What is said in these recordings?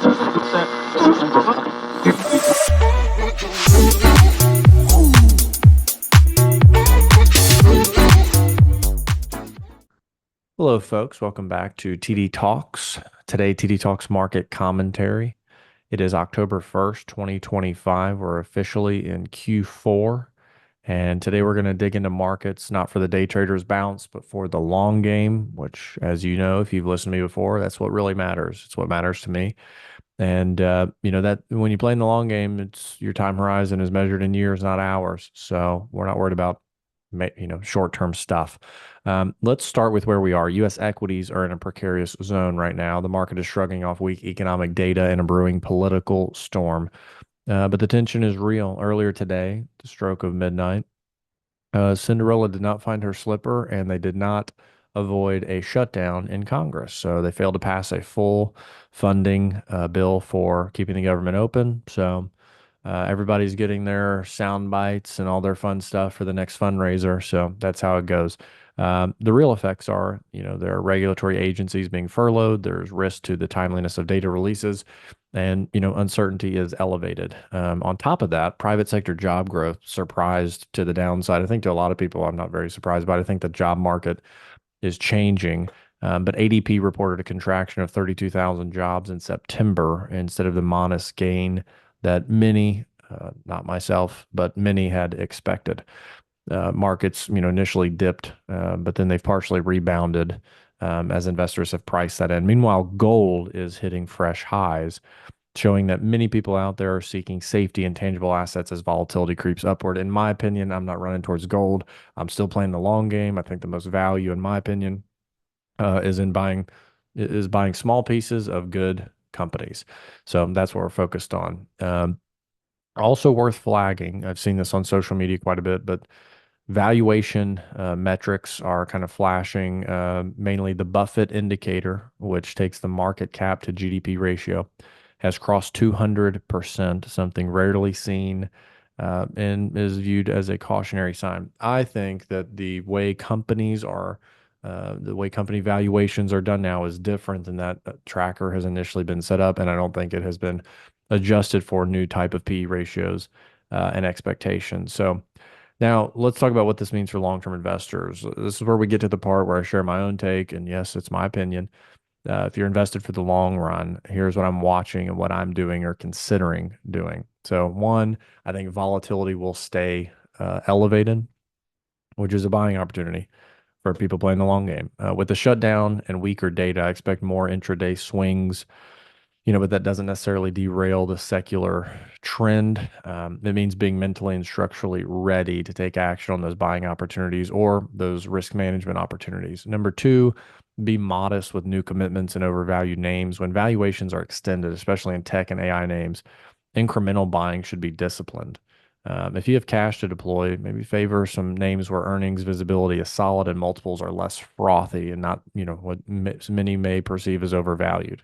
Hello, folks. Welcome back to TD Talks. Today, TD Talks market commentary. It is October 1st, 2025. We're officially in Q4. And today we're going to dig into markets, not for the day traders bounce, but for the long game, which, as you know, if you've listened to me before, that's what really matters. It's what matters to me. And, that when you play in the long game, it's your time horizon is measured in years, not hours. So we're not worried about, short-term stuff. Let's start with where we are. U.S. equities are in a precarious zone right now. The market is shrugging off weak economic data and a brewing political storm. But the tension is real. Earlier today, the stroke of midnight, Cinderella did not find her slipper, and they did not avoid a shutdown in Congress. So they failed to pass a full funding bill for keeping the government open. So everybody's getting their sound bites and all their fun stuff for the next fundraiser. So that's how it goes. The real effects are, there are regulatory agencies being furloughed. There's risk to the timeliness of data releases, and uncertainty is elevated. On top of that, private sector job growth surprised to the downside. I think to a lot of people, I'm not very surprised, but I think the job market is changing. But ADP reported a contraction of 32,000 jobs in September instead of the modest gain that many, not myself, but many had expected. Markets, initially dipped, but then they've partially rebounded as investors have priced that in. Meanwhile, gold is hitting fresh highs, showing that many people out there are seeking safety in tangible assets as volatility creeps upward. In my opinion, I'm not running towards gold. I'm still playing the long game. I think the most value, in my opinion, is in buying small pieces of good companies. So that's what we're focused on. Also worth flagging, I've seen this on social media quite a bit, but valuation metrics are kind of flashing, mainly the Buffett indicator, which takes the market cap to GDP ratio, has crossed 200%, something rarely seen, and is viewed as a cautionary sign. I think that the way company valuations are done now is different than that tracker has initially been set up, and I don't think it has been adjusted for new type of PE ratios and expectations. So now let's talk about what this means for long-term investors. This is where we get to the part where I share my own take, and yes, it's my opinion. If you're invested for the long run, here's what I'm watching and what I'm doing or considering doing. So one, I think volatility will stay elevated, which is a buying opportunity for people playing the long game. With the shutdown and weaker data, I expect more intraday swings, but that doesn't necessarily derail the secular trend. It means being mentally and structurally ready to take action on those buying opportunities or those risk management opportunities. Number two, be modest with new commitments and overvalued names. When valuations are extended, especially in tech and AI names, incremental buying should be disciplined. If you have cash to deploy, maybe favor some names where earnings visibility is solid and multiples are less frothy and not, what many may perceive as overvalued.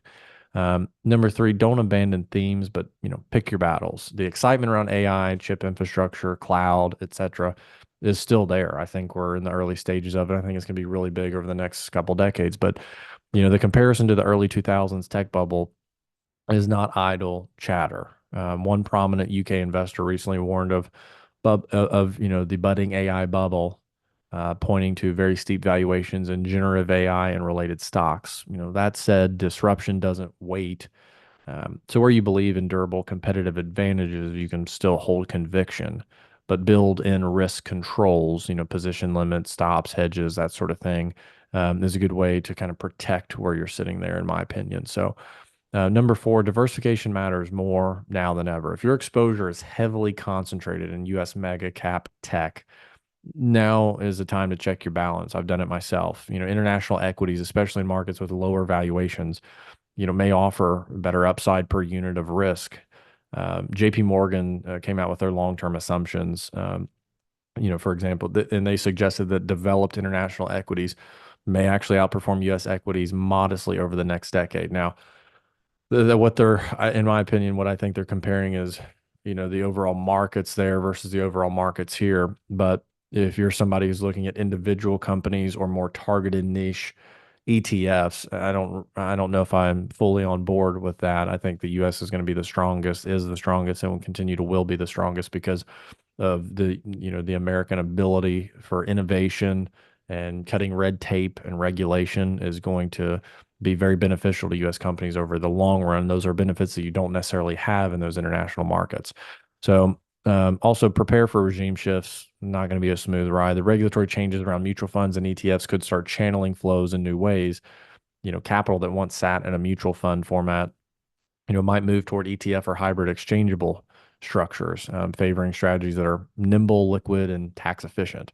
Number three, don't abandon themes, but pick your battles. The excitement around AI, chip infrastructure, cloud, etc., is still there. I think we're in the early stages of it. I think it's going to be really big over the next couple decades. But the comparison to the early 2000s tech bubble is not idle chatter. One prominent UK investor recently warned of the budding AI bubble, pointing to very steep valuations in generative AI and related stocks. That said, disruption doesn't wait. So where you believe in durable competitive advantages, you can still hold conviction, but build in risk controls, position limits, stops, hedges, that sort of thing, is a good way to kind of protect where you're sitting there, in my opinion. So number four, diversification matters more now than ever. If your exposure is heavily concentrated in U.S. mega cap tech, now is the time to check your balance. I've done it myself. International equities, especially in markets with lower valuations, may offer better upside per unit of risk. JP Morgan came out with their long-term assumptions, for example, and they suggested that developed international equities may actually outperform U.S. equities modestly over the next decade. Now, what they're, in my opinion, what I think they're comparing is, the overall markets there versus the overall markets here. But if you're somebody who's looking at individual companies or more targeted niche, ETFs, I don't know if I'm fully on board with that. I think the US is going to be the strongest, is the strongest, and will continue to will be the strongest because of the American ability for innovation, and cutting red tape and regulation is going to be very beneficial to US companies over the long run. Those are benefits that you don't necessarily have in those international markets. So also prepare for regime shifts. Not going to be a smooth ride. The regulatory changes around mutual funds and ETFs could start channeling flows in new ways. Capital that once sat in a mutual fund format, might move toward ETF or hybrid exchangeable structures, favoring strategies that are nimble, liquid, and tax efficient.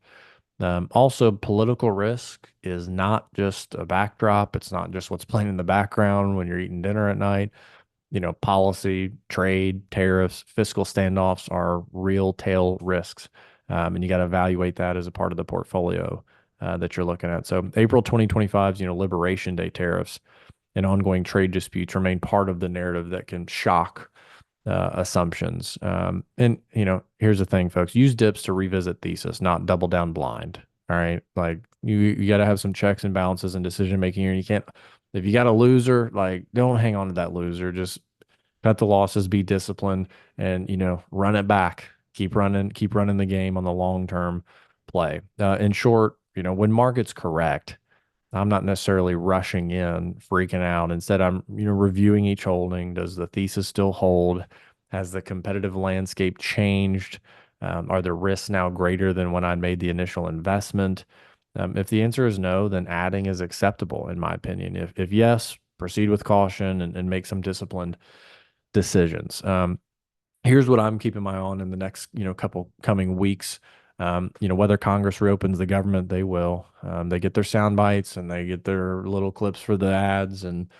Also, political risk is not just a backdrop. It's not just what's playing in the background when you're eating dinner at night. Policy, trade, tariffs, fiscal standoffs are real tail risks. And you got to evaluate that as a part of the portfolio that you're looking at. So April 2025's, Liberation Day tariffs and ongoing trade disputes remain part of the narrative that can shock assumptions. And here's the thing, folks: use dips to revisit thesis, not double down blind. All right, like you got to have some checks and balances and decision making here. You can't, if you got a loser, like don't hang on to that loser. Just cut the losses, be disciplined, and run it back. Keep running the game on the long term play. In short, when markets correct, I'm not necessarily rushing in, freaking out. Instead, I'm, reviewing each holding. Does the thesis still hold? Has the competitive landscape changed? Are the risks now greater than when I made the initial investment? If the answer is no, then adding is acceptable, in my opinion. If yes, proceed with caution and make some disciplined decisions. Here's what I'm keeping my eye on in the next, couple coming weeks. Whether Congress reopens the government, they will. They get their sound bites and they get their little clips for the ads and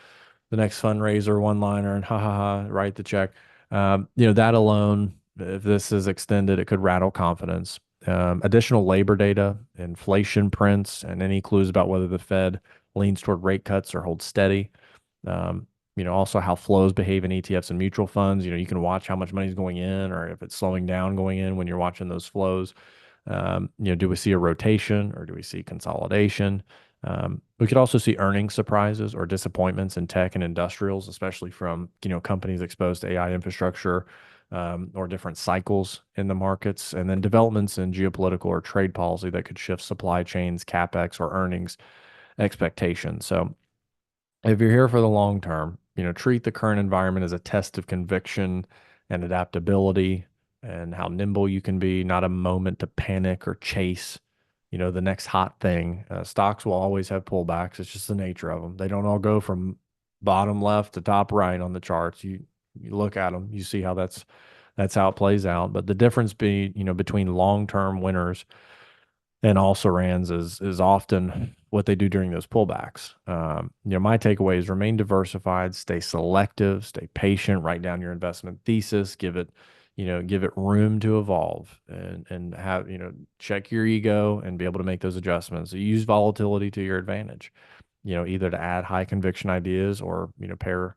the next fundraiser one-liner and ha ha ha, write the check. That alone, if this is extended, it could rattle confidence. Additional labor data, inflation prints, and any clues about whether the Fed leans toward rate cuts or holds steady. Also how flows behave in ETFs and mutual funds. You can watch how much money is going in or if it's slowing down going in when you're watching those flows. Do we see a rotation or do we see consolidation? We could also see earnings surprises or disappointments in tech and industrials, especially from, companies exposed to AI infrastructure, or different cycles in the markets, and then developments in geopolitical or trade policy that could shift supply chains, CapEx, or earnings expectations. So if you're here for the long term, treat the current environment as a test of conviction and adaptability and how nimble you can be, not a moment to panic or chase, the next hot thing. Stocks will always have pullbacks. It's just the nature of them. They don't all go from bottom left to top right on the charts. You look at them, you see how that's how it plays out. But the difference between long-term winners and also rans is often what they do during those pullbacks. My takeaway is remain diversified, stay selective, stay patient, write down your investment thesis, give it room to evolve, and have, check your ego and be able to make those adjustments. So use volatility to your advantage, either to add high conviction ideas or, pair,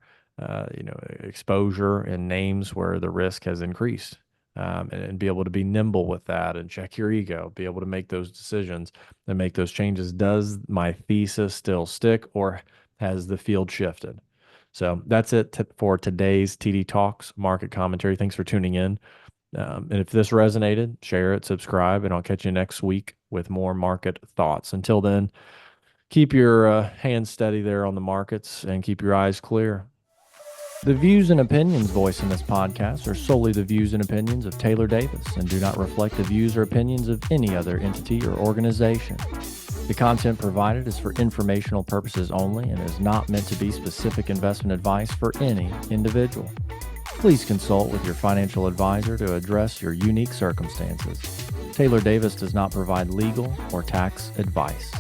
exposure in names where the risk has increased. And be able to be nimble with that and check your ego, be able to make those decisions and make those changes. Does my thesis still stick or has the field shifted? So that's it for today's TD Talks market commentary. Thanks for tuning in. And if this resonated, share it, subscribe, and I'll catch you next week with more market thoughts. Until then, keep your hands steady there on the markets and keep your eyes clear. The views and opinions voiced in this podcast are solely the views and opinions of Taylor Davis and do not reflect the views or opinions of any other entity or organization. The content provided is for informational purposes only and is not meant to be specific investment advice for any individual. Please consult with your financial advisor to address your unique circumstances. Taylor Davis does not provide legal or tax advice.